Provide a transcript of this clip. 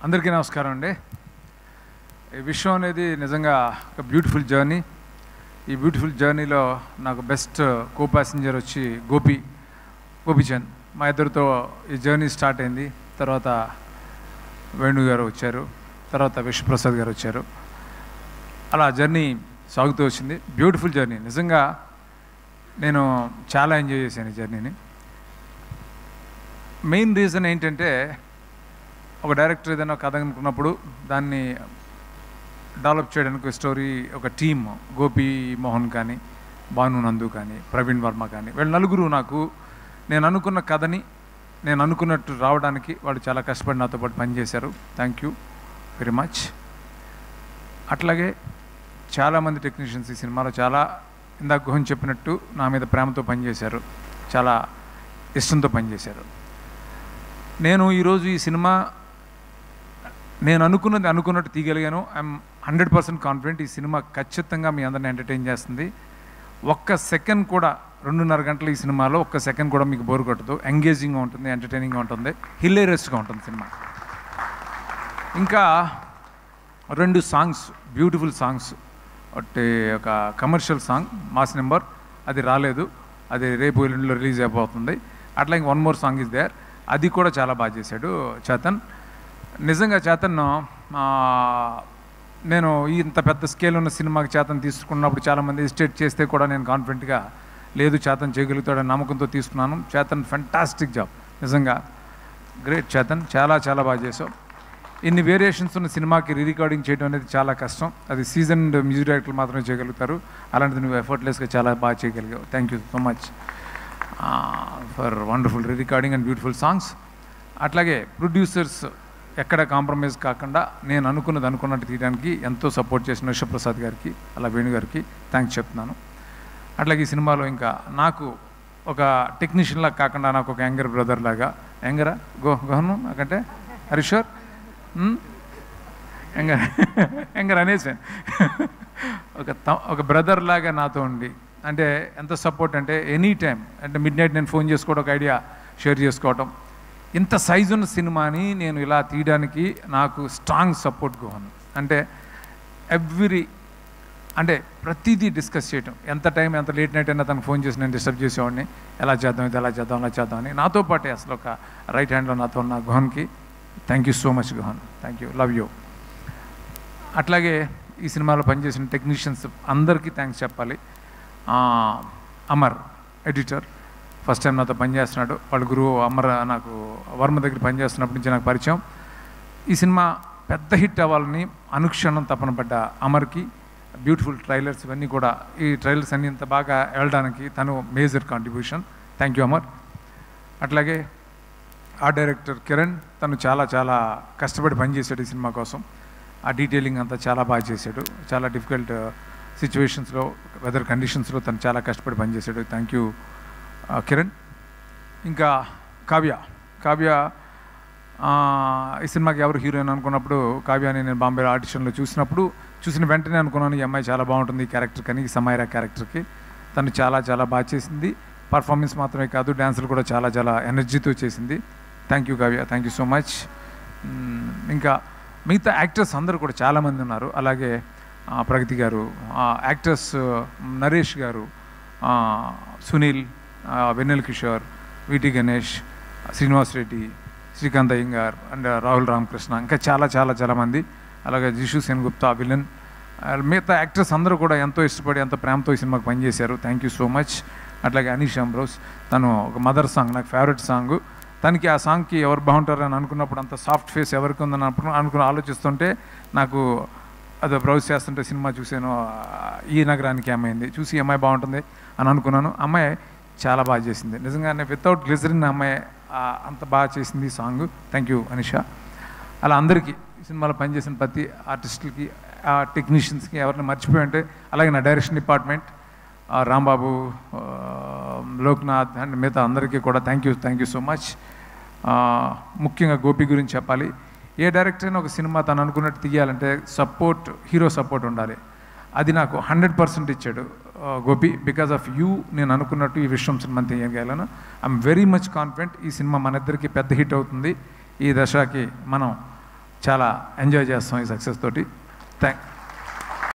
అందరికీ నమస్కారం అండి. ఈ విషయం అనేది నిజంగా ఒక బ్యూటిఫుల్ జర్నీ. ఈ బ్యూటిఫుల్ జర్నీలో నాకు బెస్ట్ కో ప్యాసింజర్ వచ్చి గోపీచంద్. మా ఇద్దరితో ఈ జర్నీ స్టార్ట్ అయింది. తర్వాత వేణు గారు వచ్చారు, తర్వాత విశ్వప్రసాద్ గారు వచ్చారు. అలా జర్నీ సాగుతూ వచ్చింది. Beautiful journey. నిజంగా నేను చాలా ఎంజాయ్ చేశాను ఈ జర్నీని. మెయిన్ రీజన్ ఏంటంటే, ఒక డైరెక్టర్ ఏదైనా కథ అనుకున్నప్పుడు దాన్ని డెవలప్ చేయడానికి స్టోరీ ఒక టీమ్, గోపి మోహన్ కానీ, భాను నందు కానీ, ప్రవీణ్ వర్మ కానీ, వీళ్ళు నలుగురు నాకు నేను అనుకున్న కథని నేను అనుకున్నట్టు రావడానికి వాళ్ళు చాలా కష్టపడి నాతో పాటు పనిచేశారు. Thank you very much. అట్లాగే చాలామంది టెక్నీషియన్స్ ఈ సినిమాలో చాలా ఇందాక గుహన్ చెప్పినట్టు నా మీద ప్రేమతో పనిచేశారు, చాలా ఇష్టంతో పనిచేశారు. నేను ఈరోజు ఈ సినిమా నేను అనుకున్నట్టు తీయగలిగాను. ఐఎమ్ 100% కాన్ఫిడెంట్ ఈ సినిమా ఖచ్చితంగా మీ అందరిని ఎంటర్టైన్ చేస్తుంది. ఒక్క సెకండ్ కూడా 2.5 గంటలు ఈ సినిమాలో ఒక్క సెకండ్ కూడా మీకు బోర్ కొట్టదు. ఎంగేజింగ్గా ఉంటుంది, ఎంటర్టైనింగ్గా ఉంటుంది, హిలేరియస్గా ఉంటుంది సినిమా. ఇంకా 2 సాంగ్స్, బ్యూటిఫుల్ సాంగ్స్. ఒకటి ఒక కమర్షియల్ సాంగ్ మాస్ నెంబర్, అది రాలేదు, అది రేపు ఎల్లుండిలో రిలీజ్ అయిపోతుంది. అట్లా ఇంక 1 మోర్ సాంగ్ ఇస్ దేర్, అది కూడా చాలా బాగా చేశాడు చేతన్. నిజంగా చేతన్, నేను ఇంత పెద్ద స్కేల్ ఉన్న సినిమాకి చేతన్ తీసుకున్నప్పుడు చాలామంది ఎస్టేట్ చేస్తే కూడా నేను కాన్ఫిడెంట్గా లేదు చేతన్ చేయగలుగుతాడని నమ్మకంతో తీసుకున్నాను. చేతన్ ఫెంటాస్టిక్ జాబ్, నిజంగా గ్రేట్ చేతన్, చాలా చాలా బాగా చేసావు. ఇన్ని వేరియేషన్స్ ఉన్న సినిమాకి రికార్డింగ్ చేయడం అనేది చాలా కష్టం. అది సీజన్డ్ మ్యూజిక్ డైరెక్టర్లు మాత్రమే చేయగలుగుతారు. అలాంటిది నువ్వు ఎఫర్ట్లెస్గా చాలా బాగా చేయగలిగావు. Thank you so much for wonderful recording and beautiful songs. అట్లాగే ప్రొడ్యూసర్స్ ఎక్కడ కాంప్రమైజ్ కాకుండా నేను అనుకున్నట్టు తీయడానికి ఎంతో సపోర్ట్ చేసిన విశ్వప్రసాద్ గారికి, అలా వేణు గారికి థ్యాంక్స్ చెప్తున్నాను. అట్లాగే ఈ సినిమాలో ఇంకా నాకు ఒక టెక్నీషియన్లా కాకుండా నాకు ఒక యంగర్ బ్రదర్ లాగా, యంగరా గోహను నాకంటే హరీశ్వర్ యంగర్ అనేసాను, ఒక బ్రదర్ లాగా నాతో ఉండి, అంటే ఎంత సపోర్ట్ అంటే ఎనీ టైం, అంటే మిడ్ నైట్ నేను ఫోన్ చేసుకోవడం, ఒక ఐడియా షేర్ చేసుకోవటం. ఇంత సైజు ఉన్న సినిమాని నేను ఇలా తీయడానికి నాకు స్ట్రాంగ్ సపోర్ట్ గోహన్. అంటే అంటే ప్రతిదీ డిస్కస్ చేయటం, ఎంత టైం ఎంత లేట్ నైట్ అయినా తనకు ఫోన్ చేసి నేను డిస్టర్బ్ చేసేవాడిని, ఎలా చేద్దాం ఇది, ఎలా చేద్దాం అలా చేద్దామని. నాతో పాటే అసలు ఒక రైట్ హ్యాండ్లో నాతో ఉన్న గోహన్కి thank you so much Gohan, thank you, love you. అట్లాగే ఈ సినిమాలో పనిచేసిన టెక్నీషియన్స్ అందరికీ థ్యాంక్స్ చెప్పాలి. అమర్ ఎడిటర్ ఫస్ట్ టైం నాతో పనిచేస్తున్నాడు. వాళ్ళ గురువు అమర్ నాకు వర్మ దగ్గర పనిచేస్తున్నప్పటి నుంచి నాకు పరిచయం. ఈ సినిమా పెద్ద హిట్ అవ్వాలని అనుక్షణం తపన పడ్డ అమర్కి బ్యూటిఫుల్ ట్రైలర్స్, ఇవన్నీ కూడా ఈ ట్రైలర్స్ అన్నీ ఇంత బాగా వెళ్ళడానికి తను major contribution. Thank you Amar. అట్లాగే ఆ డైరెక్టర్ కిరణ్, తను చాలా చాలా కష్టపడి పనిచేశాడు ఈ సినిమా కోసం. ఆ డీటెయిలింగ్ అంతా చాలా బాగా చేశాడు. చాలా డిఫికల్ట్ సిచ్యువేషన్స్లో, వెదర్ కండిషన్స్లో తను చాలా కష్టపడి పనిచేశాడు. Thank you Kiran. ఇంకా కావ్య ఈ సినిమాకి ఎవరు హీరోయిన్ అనుకున్నప్పుడు కావ్యాని నేను బాంబేలో ఆడిషన్లో చూసిన వెంటనే అనుకున్నాను ఈ అమ్మాయి చాలా బాగుంటుంది ఈ క్యారెక్టర్ కానీ, ఈ సమైరా క్యారెక్టర్కి. తను చాలా చాలా బాగా చేసింది. పర్ఫార్మెన్స్ మాత్రమే కాదు, డ్యాన్సులు కూడా చాలా చాలా ఎనర్జీతో చేసింది. Thank you Kavya, thank you so much. ఇంకా మిగతా యాక్టర్స్ అందరూ కూడా చాలామంది ఉన్నారు. అలాగే ప్రగతి గారు, యాక్టర్స్ నరేష్ గారు, సునీల్, వెన్నెల కిషోర్, విటి గణేష్, శ్రీనివాస్ రెడ్డి, శ్రీకాంత్ అయ్యంగార్ అండ్ రాహుల్ రామకృష్ణ, ఇంకా చాలా చాలా చాలామంది. అలాగే జిషు సెన్గుప్తా విలన్, మిగతా యాక్టర్స్ అందరూ కూడా ఎంతో ఇష్టపడి ఎంతో ప్రేమతో ఈ సినిమాకి పనిచేశారు. Thank you so much. అట్లాగే అనీష్ అంబ్రోస్, తను ఒక మదర్ సాంగ్ నాకు ఫేవరెట్ సాంగ్. తనకి ఆ సాంగ్కి ఎవరు బాగుంటారని అనుకున్నప్పుడు, అంత సాఫ్ట్ ఫేస్ ఎవరికి ఉందని ఆలోచిస్తుంటే నాకు అది బ్రౌజ్ చేస్తుంటే సినిమా చూసాను, ఈ నగరానికి అమ్మాయింది చూసి అమ్మాయి బాగుంటుంది అని అనుకున్నాను. అమ్మాయి చాలా బాగా చేసింది నిజంగానే, వితౌట్ గ్లిజరిన్ అమ్మాయి అంత బాగా చేసింది ఈ సాంగ్. Thank you Anisha. అలా అందరికీ ఈ సినిమాలో పనిచేసిన ప్రతి ఆర్టిస్టులకి, టెక్నీషియన్స్కి ఎవరిని మర్చిపోయి ఉంటే, అలాగే నా direction department Rambabu, Loknath and మిగతా అందరికీ కూడా థ్యాంక్ యూ సో మచ్. ముఖ్యంగా గోపి గురించి చెప్పాలి. ఏ డైరెక్టర్ అయినా ఒక సినిమా తను అనుకున్నట్టు తీయాలంటే హీరో సపోర్ట్ ఉండాలి. అది నాకు 100% ఇచ్చాడు గోపి. బికాజ్ ఆఫ్ యూ నేను అనుకున్నట్టు ఈ విశ్వం సినిమా తీయగలను. ఐఎమ్ వెరీ మచ్ కాన్ఫిడెంట్ ఈ సినిమా మన ఇద్దరికి పెద్ద హిట్ అవుతుంది. ఈ దశకి మనం చాలా ఎంజాయ్ చేస్తాం ఈ సక్సెస్ తోటి. థ్యాంక్